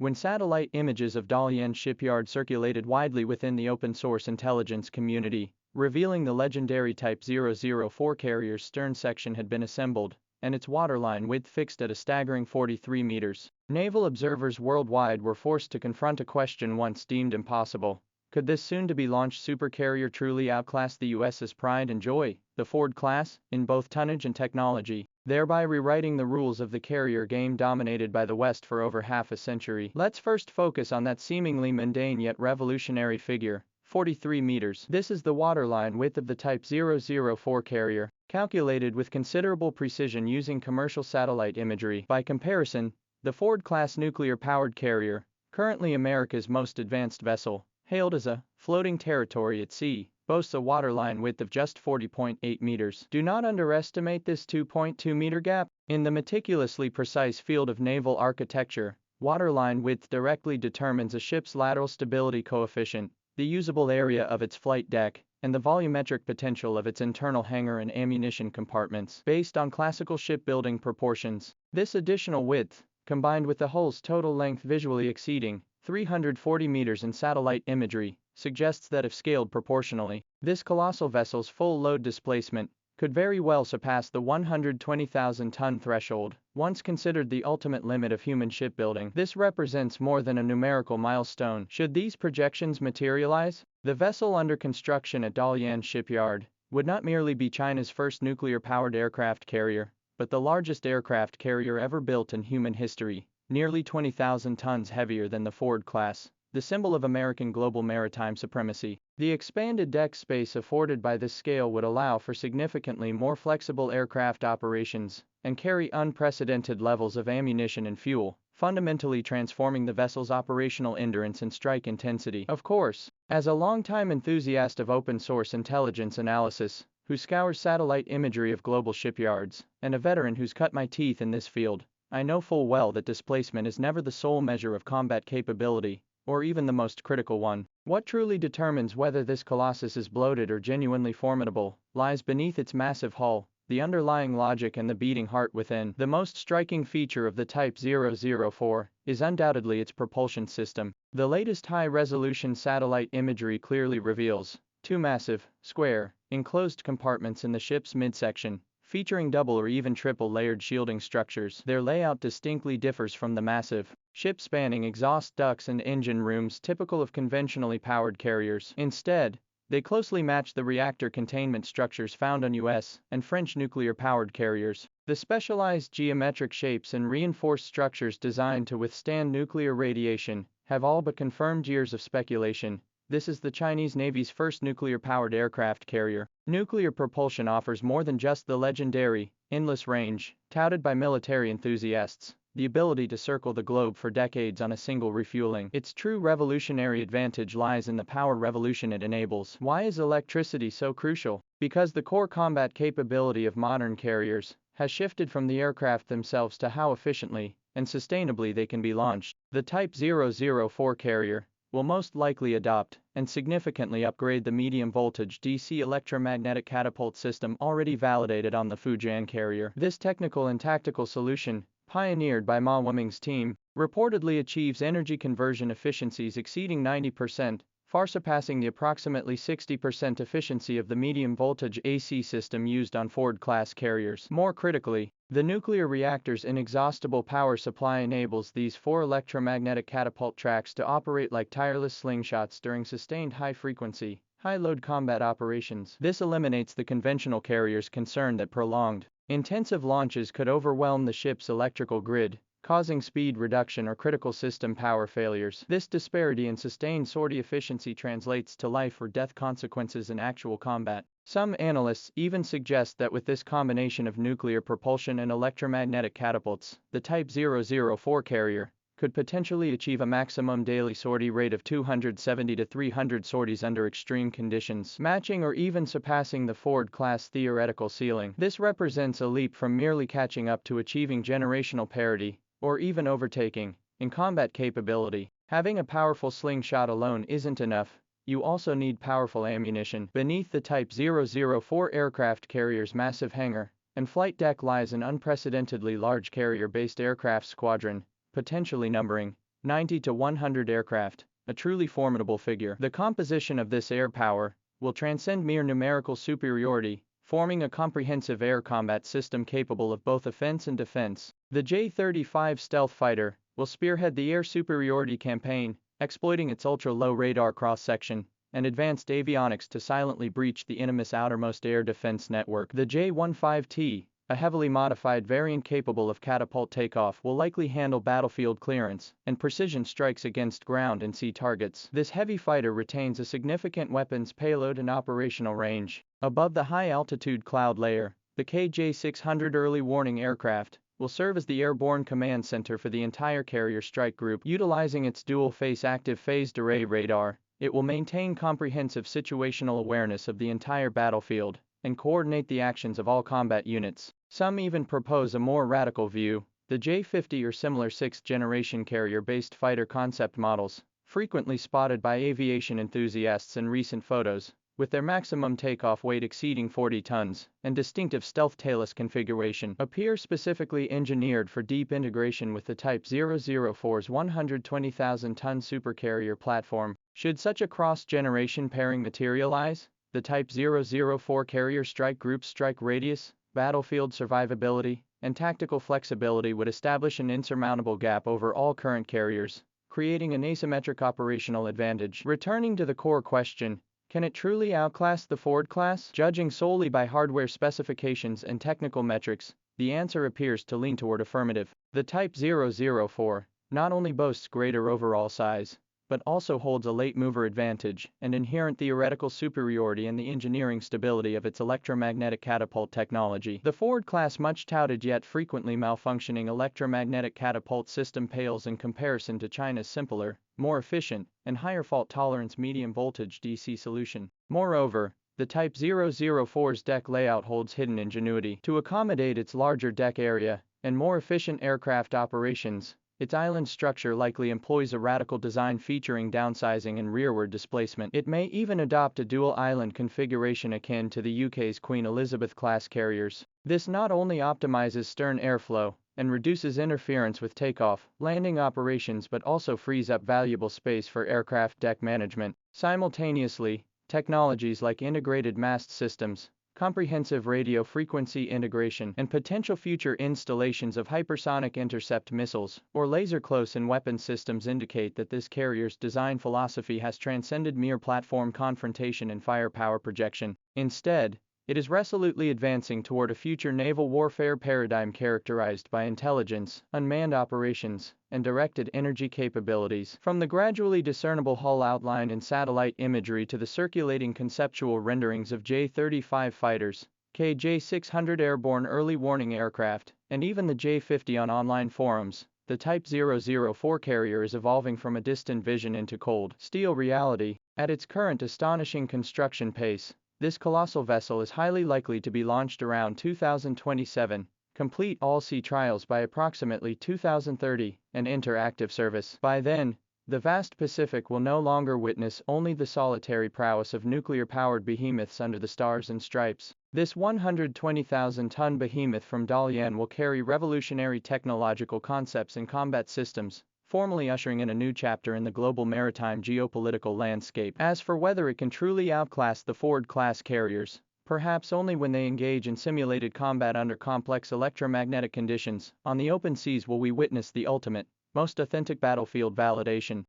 When satellite images of Dalian Shipyard circulated widely within the open-source intelligence community, revealing the legendary Type 004 carrier's stern section had been assembled, and its waterline width fixed at a staggering 43 meters. Naval observers worldwide were forced to confront a question once deemed impossible. Could this soon-to-be-launched supercarrier truly outclass the US's Pride and Joy, the Ford class, in both tonnage and technology, thereby rewriting the rules of the carrier game dominated by the West for over half a century? Let's first focus on that seemingly mundane yet revolutionary figure, 43 meters. This is the waterline width of the Type 004 carrier, calculated with considerable precision using commercial satellite imagery. By comparison, the Ford-class nuclear-powered carrier, currently America's most advanced vessel, hailed as a floating territory at sea, boasts a waterline width of just 40.8 meters. Do not underestimate this 2.2-meter gap. In the meticulously precise field of naval architecture, waterline width directly determines a ship's lateral stability coefficient, the usable area of its flight deck, and the volumetric potential of its internal hangar and ammunition compartments. Based on classical shipbuilding proportions, this additional width, combined with the hull's total length visually exceeding 340 meters in satellite imagery, suggests that if scaled proportionally, this colossal vessel's full load displacement could very well surpass the 120,000-ton threshold, once considered the ultimate limit of human shipbuilding. This represents more than a numerical milestone. Should these projections materialize, the vessel under construction at Dalian Shipyard would not merely be China's first nuclear-powered aircraft carrier, but the largest aircraft carrier ever built in human history, nearly 20,000 tons heavier than the Ford class, the symbol of American global maritime supremacy. The expanded deck space afforded by this scale would allow for significantly more flexible aircraft operations and carry unprecedented levels of ammunition and fuel, fundamentally transforming the vessel's operational endurance and strike intensity. Of course, as a longtime enthusiast of open-source intelligence analysis, who scours satellite imagery of global shipyards, and a veteran who's cut my teeth in this field, I know full well that displacement is never the sole measure of combat capability, or even the most critical one. What truly determines whether this colossus is bloated or genuinely formidable lies beneath its massive hull, the underlying logic and the beating heart within. The most striking feature of the Type 004 is undoubtedly its propulsion system. The latest high-resolution satellite imagery clearly reveals two massive, square, enclosed compartments in the ship's midsection, featuring double or even triple-layered shielding structures. Their layout distinctly differs from the massive, ship-spanning exhaust ducts and engine rooms typical of conventionally powered carriers. Instead, they closely match the reactor containment structures found on US and French nuclear-powered carriers. The specialized geometric shapes and reinforced structures designed to withstand nuclear radiation have all but confirmed years of speculation. This is the Chinese Navy's first nuclear-powered aircraft carrier. Nuclear propulsion offers more than just the legendary, endless range, touted by military enthusiasts, the ability to circle the globe for decades on a single refueling. Its true revolutionary advantage lies in the power revolution it enables. Why is electricity so crucial? Because the core combat capability of modern carriers has shifted from the aircraft themselves to how efficiently and sustainably they can be launched. The Type 004 carrier will most likely adopt and significantly upgrade the medium-voltage DC electromagnetic catapult system already validated on the Fujian carrier. This technical and tactical solution, pioneered by Ma Wuming's team, reportedly achieves energy conversion efficiencies exceeding 90%, far surpassing the approximately 60% efficiency of the medium-voltage AC system used on Ford-class carriers. More critically, the nuclear reactor's inexhaustible power supply enables these four electromagnetic catapult tracks to operate like tireless slingshots during sustained high-frequency, high-load combat operations. This eliminates the conventional carrier's concern that prolonged, intensive launches could overwhelm the ship's electrical grid, causing speed reduction or critical system power failures. This disparity in sustained sortie efficiency translates to life or death consequences in actual combat. Some analysts even suggest that with this combination of nuclear propulsion and electromagnetic catapults, the Type 004 carrier could potentially achieve a maximum daily sortie rate of 270 to 300 sorties under extreme conditions, matching or even surpassing the Ford-class theoretical ceiling. This represents a leap from merely catching up to achieving generational parity, or even overtaking, in combat capability. Having a powerful slingshot alone isn't enough. You also need powerful ammunition. Beneath the Type 004 aircraft carrier's massive hangar and flight deck lies an unprecedentedly large carrier-based aircraft squadron, potentially numbering 90 to 100 aircraft, a truly formidable figure. The composition of this air power will transcend mere numerical superiority, forming a comprehensive air combat system capable of both offense and defense. The J-35 stealth fighter will spearhead the air superiority campaign, exploiting its ultra-low radar cross-section and advanced avionics to silently breach the enemy's outermost air defense network. The J-15T, a heavily modified variant capable of catapult takeoff, will likely handle battlefield clearance and precision strikes against ground and sea targets. This heavy fighter retains a significant weapons payload and operational range. Above the high-altitude cloud layer, the KJ-600 early warning aircraft will serve as the airborne command center for the entire carrier strike group. Utilizing its dual-face active phased array radar, it will maintain comprehensive situational awareness of the entire battlefield and coordinate the actions of all combat units. Some even propose a more radical view. The J-50 or similar 6th-generation carrier-based fighter concept models, frequently spotted by aviation enthusiasts in recent photos, with their maximum takeoff weight exceeding 40 tons and distinctive stealth tailless configuration, appear specifically engineered for deep integration with the Type 004's 120,000-ton supercarrier platform. Should such a cross-generation pairing materialize, the Type 004 carrier strike group's strike radius, battlefield survivability, and tactical flexibility would establish an insurmountable gap over all current carriers, creating an asymmetric operational advantage. Returning to the core question, can it truly outclass the Ford class? Judging solely by hardware specifications and technical metrics, the answer appears to lean toward affirmative. The Type 004 not only boasts greater overall size, but also holds a late mover advantage and inherent theoretical superiority in the engineering stability of its electromagnetic catapult technology. The Ford-class much-touted yet frequently malfunctioning electromagnetic catapult system pales in comparison to China's simpler, more efficient, and higher fault tolerance medium-voltage DC solution. Moreover, the Type 004's deck layout holds hidden ingenuity. To accommodate its larger deck area and more efficient aircraft operations, its island structure likely employs a radical design featuring downsizing and rearward displacement. It may even adopt a dual island configuration akin to the UK's Queen Elizabeth-class carriers. This not only optimizes stern airflow and reduces interference with takeoff, landing operations but also frees up valuable space for aircraft deck management. Simultaneously, technologies like integrated mast systems, comprehensive radio frequency integration, and potential future installations of hypersonic intercept missiles or laser close-in weapon systems indicate that this carrier's design philosophy has transcended mere platform confrontation and firepower projection. Instead, it is resolutely advancing toward a future naval warfare paradigm characterized by intelligence, unmanned operations, and directed energy capabilities. From the gradually discernible hull outline and satellite imagery to the circulating conceptual renderings of J-35 fighters, KJ-600 airborne early warning aircraft, and even the J-50 on online forums, the Type 004 carrier is evolving from a distant vision into cold steel reality. At its current astonishing construction pace, this colossal vessel is highly likely to be launched around 2027, complete all-sea trials by approximately 2030, and enter active service. By then, the vast Pacific will no longer witness only the solitary prowess of nuclear-powered behemoths under the stars and stripes. This 120,000-ton behemoth from Dalian will carry revolutionary technological concepts and combat systems, formally ushering in a new chapter in the global maritime geopolitical landscape. As for whether it can truly outclass the Ford-class carriers, perhaps only when they engage in simulated combat under complex electromagnetic conditions on the open seas will we witness the ultimate, most authentic battlefield validation.